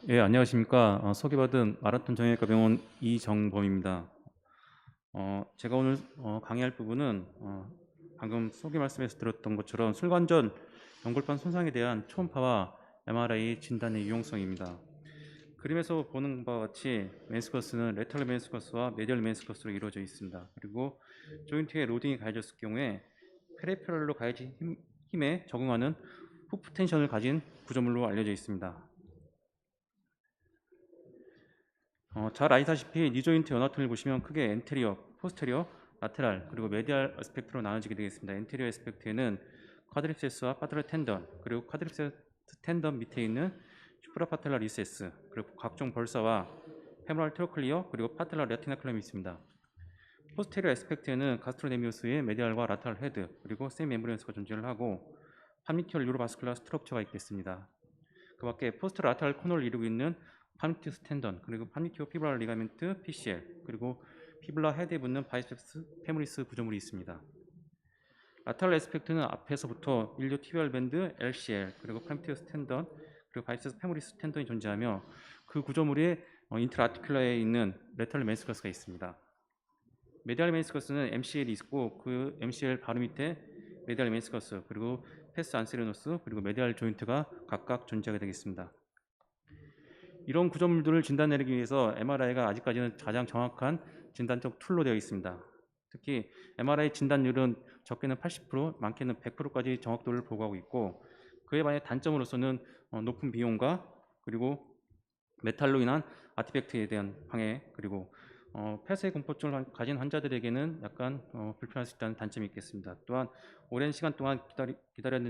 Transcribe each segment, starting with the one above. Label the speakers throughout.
Speaker 1: 예, 안녕하십니까. 소개받은 마라톤 정형외과 병원 이정범입니다. 제가 오늘 강의할 부분은 방금 소개 말씀에서 들었던 것처럼 술관절 연골판 손상에 대한 초음파와 MRI 진단의 유용성입니다. 그림에서 보는 바와 같이 메nis커스는 레터럴 메nis커스와 메디얼 메nis커스로 이루어져 있습니다. 그리고 조인트에 로딩이 가해졌을 경우에 페리페럴로 가해진 힘에 적응하는 후프 텐션을 가진 구조물로 알려져 있습니다. 잘 아시다시피 니 조인트 연화통을 보시면 크게 엔테리어, 포스테리어, 라테랄 그리고 메디알 어스펙트로 나눠지게 되겠습니다. 엔테리어 어스펙트에는 쿼드립세스와 파텔라 텐던 그리고 쿼드립세스 텐던 밑에 있는 슈프라파텔라 리세스 그리고 각종 벌사와 페모랄 트로클리어 그리고 파텔라 레티나클럼이 있습니다. 포스테리어 어스펙트에는 가스트로네미우스의 메디알과 라테랄 헤드 그리고 세미 멤브레인스가 존재를 하고 판미티얼 유로바스쿨라 스트럭처가 있겠습니다. 그 밖에 포스트 라테랄 코너를 이루고 있는 파니티우스 텐던 그리고 파니티오 피브라 리가멘트 PCL 그리고 피블라 헤드에 붙는 바이셉스 페모리스 구조물이 있습니다. 라테랄 에스펙트는 앞에서부터 일류 티비얼 밴드 LCL 그리고 파니티우스 텐던 그리고 바이셉스 페모리스 텐던이 존재하며 그 구조물의 인트라아티큘러에 있는 레터럴 메니스커스가 있습니다. 메디알 메니스커스는 MCL이 있고 그 MCL 바로 밑에 메디알 메니스커스 그리고 페스 안세리노스 그리고 메디알 조인트가 각각 존재하게 되겠습니다. 이런 구조물들을 진단내리기 위해서 MRI가 아직까지는 가장 정확한 진단적 툴로 되어 있습니다. 특히 MRI 진단율은 적게는 80%, 많게는 100%까지 정확도를 보고하고 있고 그에 반해 단점으로서는 높은 비용과 그리고 메탈로 인한 아티팩트에 대한 방해 그리고 폐쇄 공포증을 가진 환자들에게는 약간 불편할 수 있다는 단점이 있겠습니다. 또한 오랜 시간 동안 기다려야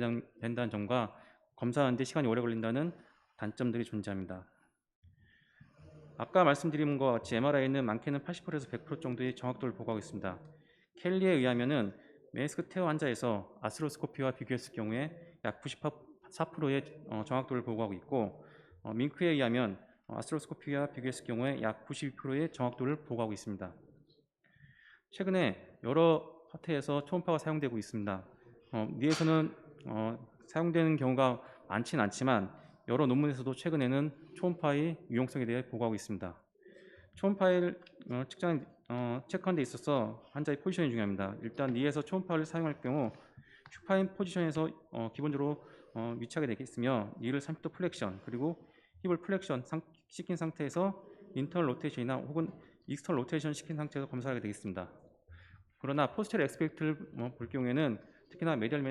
Speaker 1: 된다는 점과 검사하는데 시간이 오래 걸린다는 단점들이 존재합니다. 아까 말씀드린 것과 같이 MRI는 많게는 80%에서 100% 정도의 정확도를 보고하고 있습니다. 켈리에 의하면은 메니스크 테어 환자에서 아스로스코피와 비교했을 경우에 약 94%의 정확도를 보고하고 있고 밍크에 의하면 아스트로스코피와 비교했을 경우에 약 92%의 정확도를 보고하고 있습니다. 최근에 여러 파트에서 초음파가 사용되고 있습니다. 니에서는 사용되는 경우가 많지는 않지만 여러 논문에서도 최근에는 초음파의 유용성에 대해 보고하고 있습니다. 초음파를 체크하는 데 있어서 환자의 포지션이 중요합니다. 일단 니에서 초음파를 사용할 경우 슈파인 포지션에서 기본적으로 위치하게 되겠으며 니를 30도 플렉션 그리고 힙을 플렉션 시킨 상태에서 인터널 로테이션이나 혹은 익스터널 로테이션 시킨 상태에서 검사하게 되겠습니다. 그러나 포스테리어 엑스펙트를 볼 경우에는 특히나 메디얼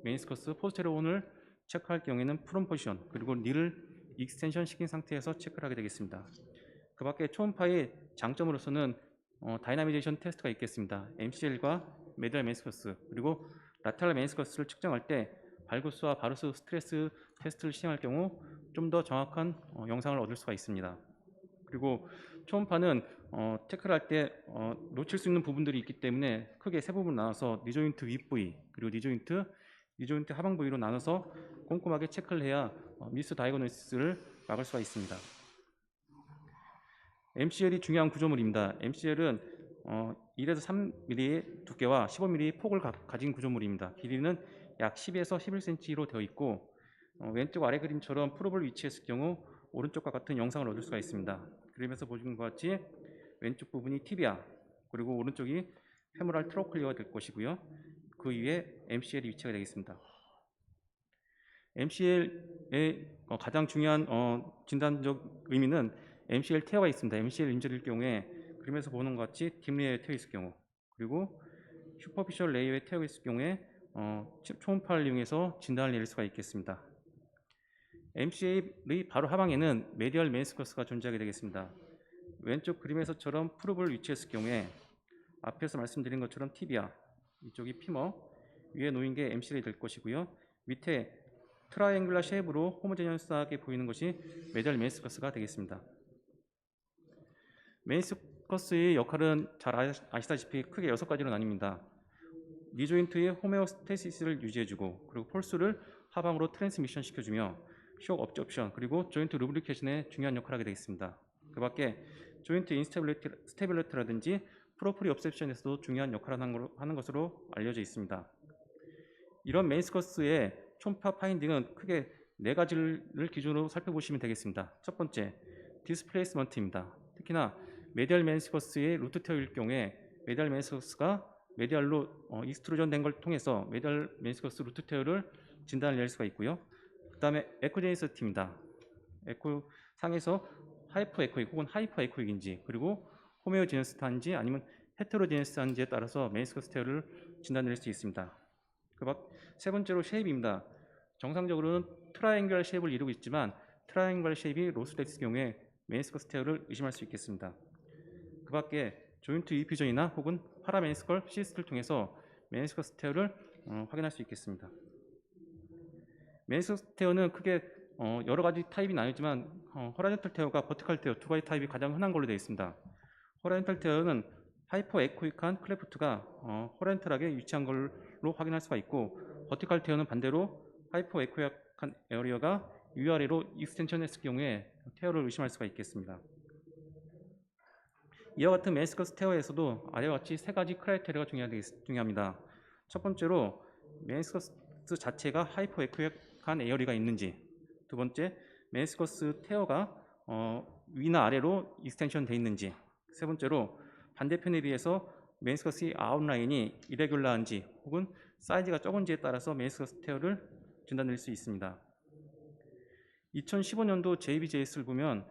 Speaker 1: 메니스커스 포스테리어온을 체크할 경우에는 프롬 포지션 그리고 니를 익스텐션 시킨 상태에서 체크를 하게 되겠습니다. 그 밖에 초음파의 장점으로서는 다이나미제이션 테스트가 있겠습니다. MCL과 메디얼 메니스커스 그리고 라테랄 메니스커스를 측정할 때 발구스와 바루스 스트레스 테스트를 시행할 경우 좀 더 정확한 영상을 얻을 수가 있습니다. 그리고 초음파는 체크를 할 때 놓칠 수 있는 부분들이 있기 때문에 크게 세 부분 나눠서 니조인트 윗부위 그리고 니조인트 하방 부위로 나눠서 꼼꼼하게 체크를 해야 미스 다이거노시스를 막을 수가 있습니다. MCL이 중요한 구조물입니다. MCL은 1에서 3mm의 두께와 15mm의 폭을 가진 구조물입니다. 길이는 약 10에서 11cm로 되어 있고 왼쪽 아래 그림처럼 프로브를 위치했을 경우 오른쪽과 같은 영상을 얻을 수가 있습니다. 그림에서 보시는 것 같이 왼쪽 부분이 티비아 그리고 오른쪽이 페모랄 트로클리어가 될 것이고요. 그 위에 MCL이 위치가 되겠습니다. MCL의 가장 중요한 진단적 의미는 MCL 테어가 있습니다. MCL 인절일 경우에 그림에서 보는 것 같이 딥레이어에 테어 있을 경우 그리고 슈퍼피셜 레이어에 테어 있을 경우에 초음파를 이용해서 진단을 내릴 수가 있겠습니다. MCL의 바로 하방에는 메디얼 메니스커스가 존재하게 되겠습니다. 왼쪽 그림에서처럼 프로브를 위치했을 경우에 앞에서 말씀드린 것처럼 티비아, 이쪽이 피머, 위에 놓인 게 MCL이 될 것이고요. 밑에 트라이앵글라 쉐입으로 호모제니어스하게 보이는 것이 메디얼 메니스커스가 되겠습니다. 메니스커스의 역할은 잘 아시다시피 크게 6가지로 나뉩니다. 니조인트의 호메오스테시스를 유지해주고 그리고 폴스를 하방으로 트랜스미션 시켜주며 쇼크 업접션 그리고 조인트 루브리케이션에 중요한 역할을 하게 되겠습니다. 그 밖에 조인트 인스테빌리티라든지 프로프리 업셉션에서도 중요한 역할을 하는 것으로 알려져 있습니다. 이런 메니스커스의 초음파 파인딩은 크게 네 가지를 기준으로 살펴보시면 되겠습니다. 첫 번째, 디스플레이스먼트입니다. 특히나 메디얼 메니스커스의 루트 테어일 경우에 메디얼 메니스커스가 메디얼로 익스트루전 된 걸 통해서 메디얼 메니스커스 루트 테어를 진단을 낼 수가 있고요. 그 다음에 에코제니시티입니다. 에코 상에서 하이퍼 에코익 혹은 하이퍼 에코익인지, 그리고 호메오제니스한지 아니면 헤테로제니스한지에 따라서 메니스커스 테어를 진단낼 수 있습니다. 세 번째로 쉐입입니다. 정상적으로는 트라이앵글 쉐입을 이루고 있지만 트라이앵글 쉐입이 로스렉스 경우에 메니스커스 테어를 의심할 수 있겠습니다. 그 밖에 조인트 이퓨전이나 혹은 파라메니스컬 시스트를 통해서 메니스커스 테어를 확인할 수 있겠습니다. 메니스커스 테어는 크게 여러 가지 타입이 나뉘지만 호라이즌탈 테어가 버티컬 테어 두 가지 타입이 가장 흔한 걸로 되어 있습니다. 호라이즌탈 테어는 하이퍼 에코익한 클레프트가 호라이즌탈하게 위치한 걸로 확인할 수가 있고, 버티컬 테어는 반대로 하이퍼 에코익한 에어리어가 위아래로 익스텐션했을 경우에 테어를 의심할 수가 있겠습니다. 이와 같은 메니스커스 테어에서도 아래와 같이 세 가지 크라이테리아가 중요합니다. 첫 번째로 메니스커스 자체가 하이퍼 에코익한 에어리가 있는지, 두 번째 메니스커스 테어가 위나 아래로 익스텐션 돼 있는지, 세 번째로 반대편에 비해서 메니스커스 아웃라인이 이레귤러한지 혹은 사이즈가 적은지에 따라서 메니스커스 테어를 진단낼 수 있습니다. 2015년도 JBJS를 보면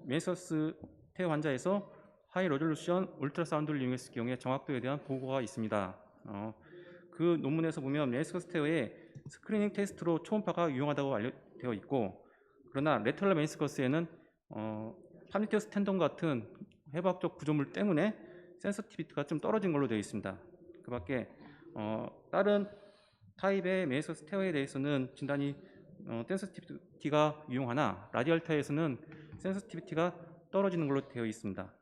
Speaker 1: 메니스커스 테어 환자에서 하이 레졸루션 울트라사운드를 이용했을 경우에 정확도에 대한 보고가 있습니다. 그 논문에서 보면 메니스커스 테어의 스크리닝 테스트로 초음파가 유용하다고 알려되어 있고, 그러나 레터럴 메니스커스에는 파니테어스 텐던 같은 해부학적 구조물 때문에 센서티비티가 좀 떨어진 걸로 되어 있습니다. 그 밖에 다른 타입의 메니스커스 테어에 대해서는 진단이 센서티비티가 유용하나 라디얼 테어에서는 센서티비티가 떨어지는 걸로 되어 있습니다.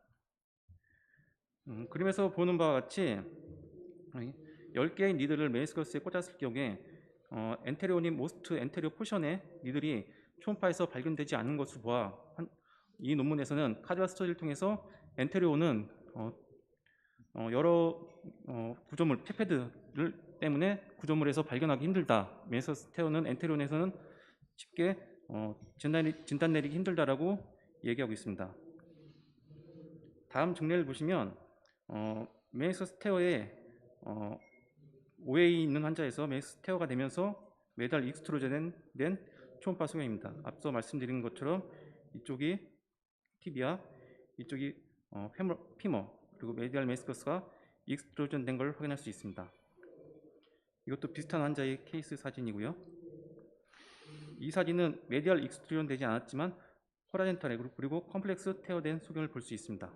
Speaker 1: 그림에서 보는 바와 같이 10개의 니들을 메니스커스에 꽂았을 경우에 엔테리오닌 모스트 엔테리오 포션의 니들이 초음파에서 발견되지 않는 것으로 보아 이 논문에서는 카디오 스터디를 통해서 엔테리오는 여러 구조물 페페드를 때문에 구조물에서 발견하기 힘들다. 메니스커스 테어는 엔테리온에서는 쉽게 진단 내리기 힘들다라고 얘기하고 있습니다. 다음 정례를 보시면 메니스커스 테어에 OA 있는 환자에서 메니스커스 테어가 되면서 메달 익스트루전 된 초음파 소견입니다. 앞서 말씀드린 것처럼 이쪽이 티비아, 이쪽이 피머, 그리고 메디얼 메니스커스가 익스트루전 된 걸 확인할 수 있습니다. 이것도 비슷한 환자의 케이스 사진이고요. 이 사진은 메디얼 익스트루전 되지 않았지만 호라이젠탈 그리고 컴플렉스 테어된 소견을 볼 수 있습니다.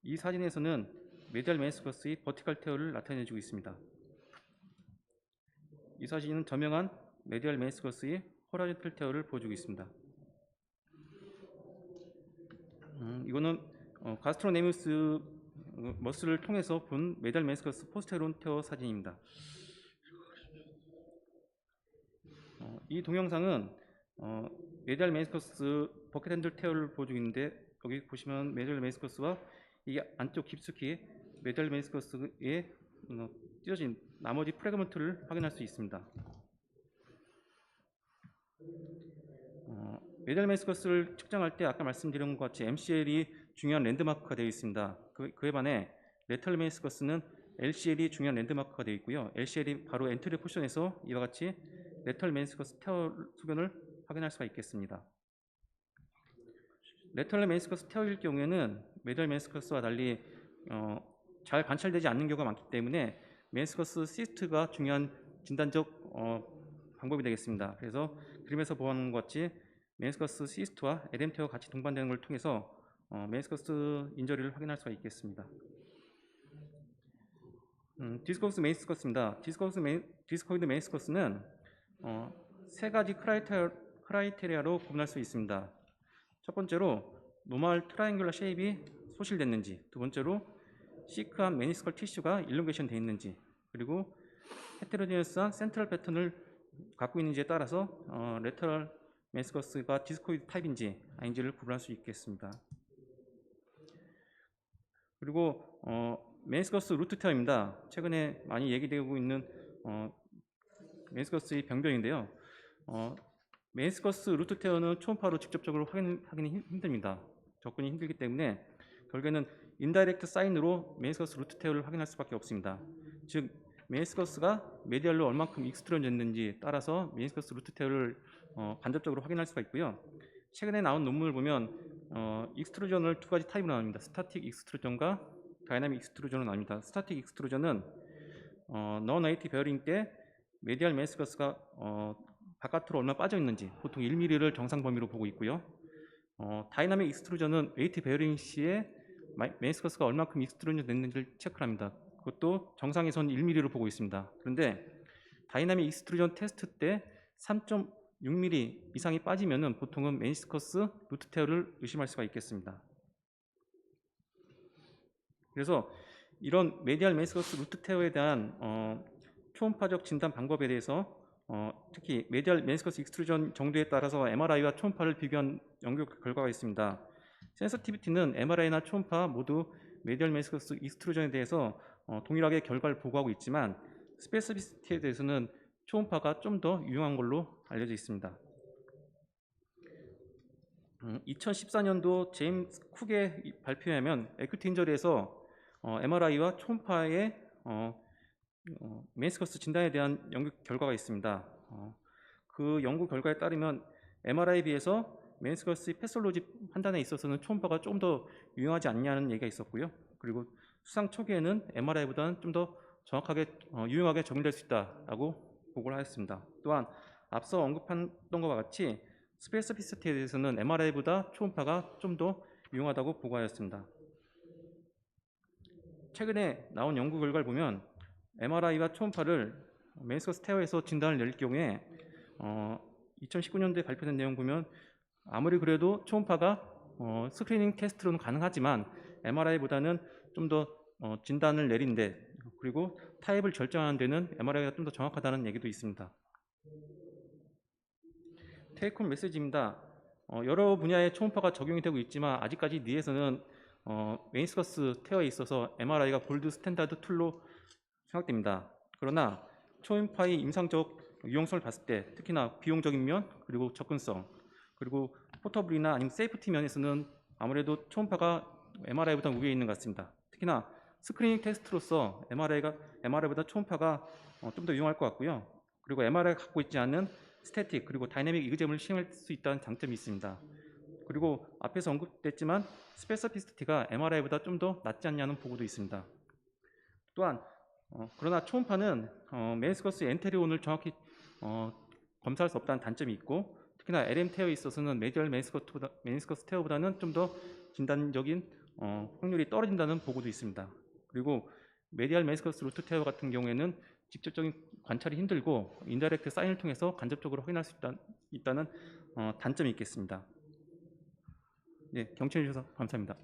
Speaker 1: 이 사진에서는 메디얼 메니스커스의 버티컬 테어를 나타내주고 있습니다. 이 사진은 저명한 메디얼 메니스커스의 호라이젠탈 테어를 보여주고 있습니다. 이거는 가스트로네미우스 머슬을 통해서 본 메디얼 메니스커스 포스테론 테어 사진입니다. 이 동영상은 메디얼 메니스커스 버켓 핸들 테어를 보여주고 있는데, 여기 보시면 메디얼 메니스커스와 이 안쪽 깊숙이 메디얼 메니스커스에 찢어진 나머지 프래그먼트를 확인할 수 있습니다. 메디얼 메니스커스를 측정할 때 아까 말씀드린 것 같이 MCL이 중요한 랜드마크가 되어 있습니다. 그에 반해 레터럴 메니스커스는 LCL이 중요한 랜드마크가 되어 있고요. LCL이 바로 엔트리 포션에서 이와 같이 레터럴 메니스커스 테어 소견을 확인할 수가 있겠습니다. 레터럴 메니스커스 테어일 경우에는 메디얼 메니스커스와 달리 잘 관찰되지 않는 경우가 많기 때문에 메니스커스 시스트가 중요한 진단적 방법이 되겠습니다. 그래서 그림에서 보는 것 같이 메니스커스 시스트와 에덴 테어가 같이 동반되는 걸 통해서 메니스커스 인저리를 확인할 수가 있겠습니다. 디스코스 메니스커스입니다. 디스코이드 메니스커스는 세 가지 크라이테리아로 구분할 수 있습니다. 첫 번째로 노멀 트라이앵귤러 쉐입이 소실됐는지, 두 번째로 시크한 메니스컬 티슈가 일롱게이션 되어 있는지, 그리고 헤테로지너스한 센트럴 패턴을 갖고 있는지에 따라서 레터럴 메니스커스가 디스코이드 타입인지 아닌지를 구분할 수 있겠습니다. 그리고 메니스커스 루트 테어입니다. 최근에 많이 얘기되고 있는 메니스커스의 병변인데요. 메니스커스 루트 테어는 초음파로 직접적으로 확인하기는 힘듭니다. 접근이 힘들기 때문에 결국에는 인다이렉트 사인으로 메니스커스 루트 테어를 확인할 수밖에 없습니다. 즉 메니스커스가 메디알로 얼만큼 익스트루전 됐는지 따라서 메니스커스 루트 테어를 간접적으로 확인할 수가 있고요. 최근에 나온 논문을 보면 익스트루전을 두 가지 타입으로 나눕니다. 스타틱 익스트루전과 다이나믹 익스트루전으로 나뉩니다. 스타틱 익스트루전은 non native 베어링 때 메디알 메니스커스가 바깥으로 얼마 빠져 있는지 보통 1mm를 정상 범위로 보고 있고요. 다이나믹 익스트루전은 웨이트 베어링 시에 메니스커스가 얼마큼 익스트루전 됐는지를 체크합니다. 그것도 정상에서는 1mm로 보고 있습니다. 그런데 다이나믹 익스트루전 테스트 때 3.6mm 이상이 빠지면은 보통은 메니스커스 루트 테어를 의심할 수가 있겠습니다. 그래서 이런 메디알 메니스커스 루트 테어에 대한 초음파적 진단 방법에 대해서 특히 메디알 메니스커스 익스트루전 정도에 따라서 MRI와 초음파를 비교한 연구 결과가 있습니다. 센서티비티는 MRI나 초음파 모두 메디알 메니스커스 익스트루전에 대해서 동일하게 결과를 보고하고 있지만 스페시피시티에 대해서는 초음파가 좀 더 유용한 걸로 알려져 있습니다. 2014년도 제임스 쿡의 발표에 하면 에큐트 인저리에서 MRI와 초음파의 메니스커스 진단에 대한 연구 결과가 있습니다. 그 연구 결과에 따르면 MRI에 비해서 메니스커스 패솔로지 판단에 있어서는 초음파가 좀 더 유용하지 않냐는 얘기가 있었고요. 그리고 수상 초기에는 MRI보다는 좀 더 정확하게 유용하게 적용될 수 있다라고 보고를 하였습니다. 또한 앞서 언급한 것과 같이 스페시피시티에 대해서는 MRI보다 초음파가 좀 더 유용하다고 보고하였습니다. 최근에 나온 연구 결과를 보면 MRI와 초음파를 메니스커스 테어에서 진단을 내릴 경우에 2019년도에 발표된 내용 보면 아무리 그래도 초음파가 스크리닝 테스트로는 가능하지만 MRI보다는 좀 더 진단을 내린데 그리고 타입을 결정하는 데는 MRI가 좀 더 정확하다는 얘기도 있습니다. 테이크홈 메시지입니다. 여러 분야의 초음파가 적용이 되고 있지만 아직까지 뇌에서는 메니스커스 테어에 있어서 MRI가 골드 스탠다드 툴로 생각됩니다. 그러나 초음파의 임상적 유용성을 봤을 때 특히나 비용적인 면 그리고 접근성 그리고 포터블이나 아니면 세이프티 면에서는 아무래도 초음파가 MRI보다 우위에 있는 것 같습니다. 특히나 스크리닝 테스트로서 MRI보다 초음파가 좀 더 유용할 것 같고요. 그리고 MRI가 갖고 있지 않는 스태틱 그리고 다이내믹 이그잼을 시험할 수 있다는 장점이 있습니다. 그리고 앞에서 언급됐지만 스페시피시티가 MRI보다 좀 더 낫지 않냐는 보고도 있습니다. 또한 그러나 초음파는 메니스커스 엔테리온을 정확히 검사할 수 없다는 단점이 있고 특히나 LM 테어에 있어서는 메디얼 메니스커스 테어보다는 좀 더 진단적인 확률이 떨어진다는 보고도 있습니다. 그리고 메디얼 메니스커스 루트 테어 같은 경우에는 직접적인 관찰이 힘들고 인다이렉트 사인을 통해서 간접적으로 확인할 수 있다는 단점이 있겠습니다. 네, 경청해 주셔서 감사합니다.